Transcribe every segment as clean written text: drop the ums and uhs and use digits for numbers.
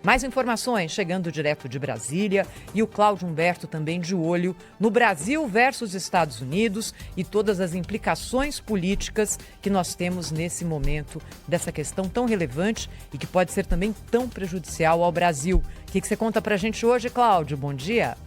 Mais informações chegando direto de Brasília e o Cláudio Humberto também de olho no Brasil versus Estados Unidos e todas as implicações políticas que nós temos nesse momento dessa questão tão relevante e que pode ser também tão prejudicial ao Brasil. O que você conta pra gente hoje, Cláudio? Bom dia.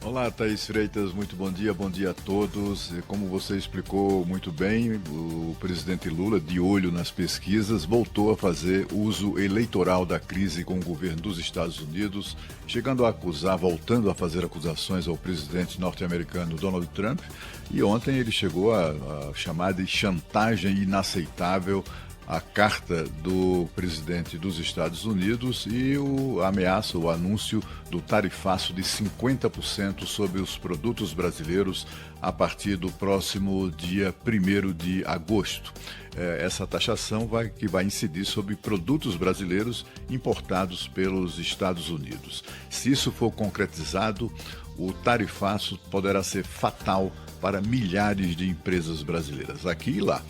Olá, Thaís Freitas, muito bom dia a todos. Como você explicou muito bem, o presidente Lula, de olho nas pesquisas, voltou a fazer uso eleitoral da crise com o governo dos Estados Unidos, chegando a acusar, voltando a fazer acusações ao presidente norte-americano Donald Trump. E ontem ele chegou a chamar de chantagem inaceitável a carta do presidente dos Estados Unidos e a ameaça, o anúncio do tarifaço de 50% sobre os produtos brasileiros a partir do próximo dia 1º de agosto. Essa taxação que vai incidir sobre produtos brasileiros importados pelos Estados Unidos. Se isso for concretizado, o tarifaço poderá ser fatal para milhares de empresas brasileiras, aqui e lá.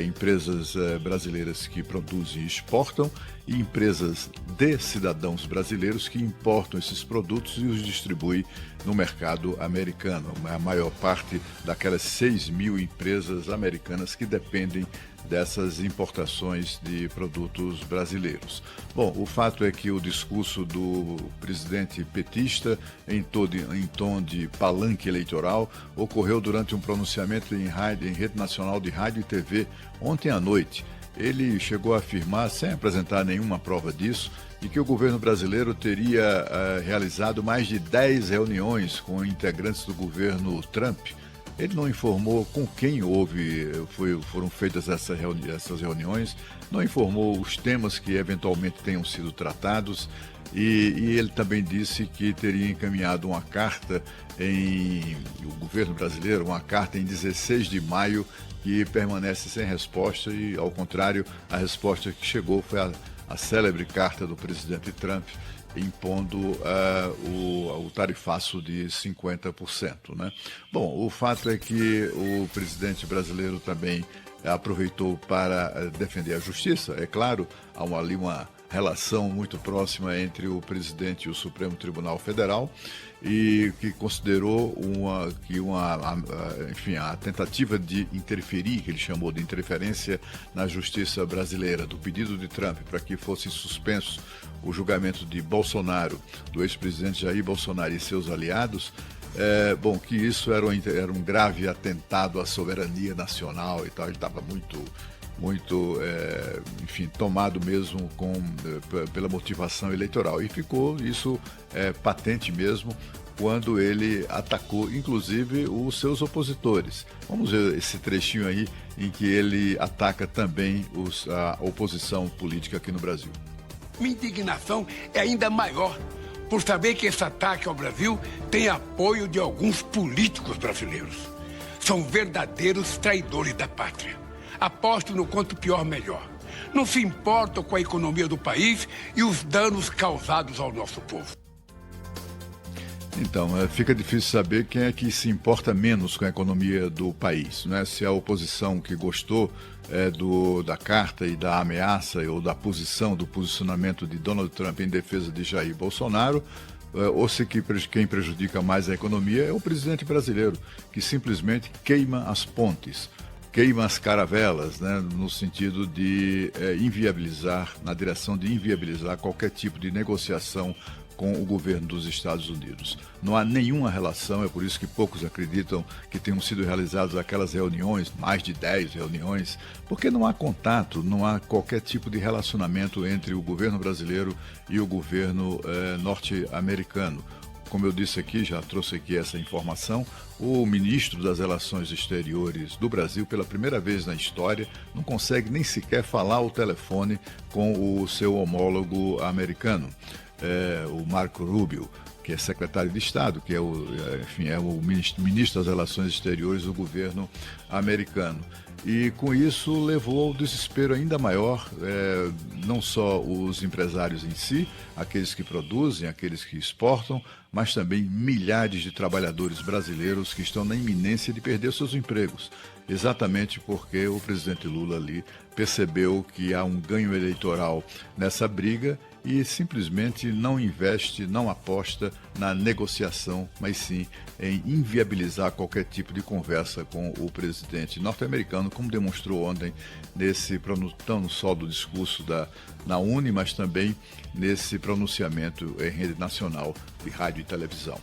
Empresas brasileiras que produzem e exportam e empresas de cidadãos brasileiros que importam esses produtos e os distribuem no mercado americano. A maior parte daquelas 6 mil empresas americanas que dependem dessas importações de produtos brasileiros. Bom, o fato é que o discurso do presidente petista, em tom de palanque eleitoral, ocorreu durante um pronunciamento em rede nacional de rádio e TV ontem à noite. Ele chegou a afirmar, sem apresentar nenhuma prova disso, de que o governo brasileiro teria realizado mais de 10 reuniões com integrantes do governo Trump. Ele não informou com quem foram feitas essas reuniões, não informou os temas que eventualmente tenham sido tratados e ele também disse que teria encaminhado uma carta o governo brasileiro, uma carta em 16 de maio que permanece sem resposta e, ao contrário, a resposta que chegou foi a célebre carta do presidente Trump impondo o tarifaço de 50%. Né? Bom, o fato é que o presidente brasileiro também aproveitou para defender a justiça. É claro, há ali uma relação muito próxima entre o presidente e o Supremo Tribunal Federal e que considerou a tentativa de interferir, que ele chamou de interferência na justiça brasileira, do pedido de Trump para que fosse suspenso o julgamento de Bolsonaro, do ex-presidente Jair Bolsonaro e seus aliados, que isso era um grave atentado à soberania nacional e tal. Ele estava muito tomado mesmo pela motivação eleitoral. E ficou isso patente mesmo quando ele atacou, inclusive, os seus opositores. Vamos ver esse trechinho aí em que ele ataca também a oposição política aqui no Brasil. Minha indignação é ainda maior por saber que esse ataque ao Brasil tem apoio de alguns políticos brasileiros. São verdadeiros traidores da pátria. Aposto no quanto pior, melhor. Não se importam com a economia do país e os danos causados ao nosso povo. Então, fica difícil saber quem é que se importa menos com a economia do país, né? Se a oposição que gostou da carta e da ameaça ou do posicionamento de Donald Trump em defesa de Jair Bolsonaro, ou se quem prejudica mais a economia é o presidente brasileiro, que simplesmente queima as pontes, queima as caravelas, né, no sentido de na direção de inviabilizar qualquer tipo de negociação com o governo dos Estados Unidos. Não há nenhuma relação, é por isso que poucos acreditam que tenham sido realizadas aquelas reuniões, mais de 10 reuniões, porque não há contato, não há qualquer tipo de relacionamento entre o governo brasileiro e o governo norte-americano. Como eu disse aqui, já trouxe aqui essa informação, o ministro das Relações Exteriores do Brasil, pela primeira vez na história, não consegue nem sequer falar ao telefone com o seu homólogo americano. O Marco Rubio, que é secretário de Estado, que é o ministro das Relações Exteriores do governo americano. E com isso levou ao desespero ainda maior, não só os empresários em si, aqueles que produzem, aqueles que exportam, mas também milhares de trabalhadores brasileiros que estão na iminência de perder seus empregos. Exatamente porque o presidente Lula ali percebeu que há um ganho eleitoral nessa briga e simplesmente não investe, não aposta na negociação, mas sim em inviabilizar qualquer tipo de conversa com o presidente norte-americano, como demonstrou ontem não só do discurso na UNE, mas também nesse pronunciamento em rede nacional de rádio e televisão.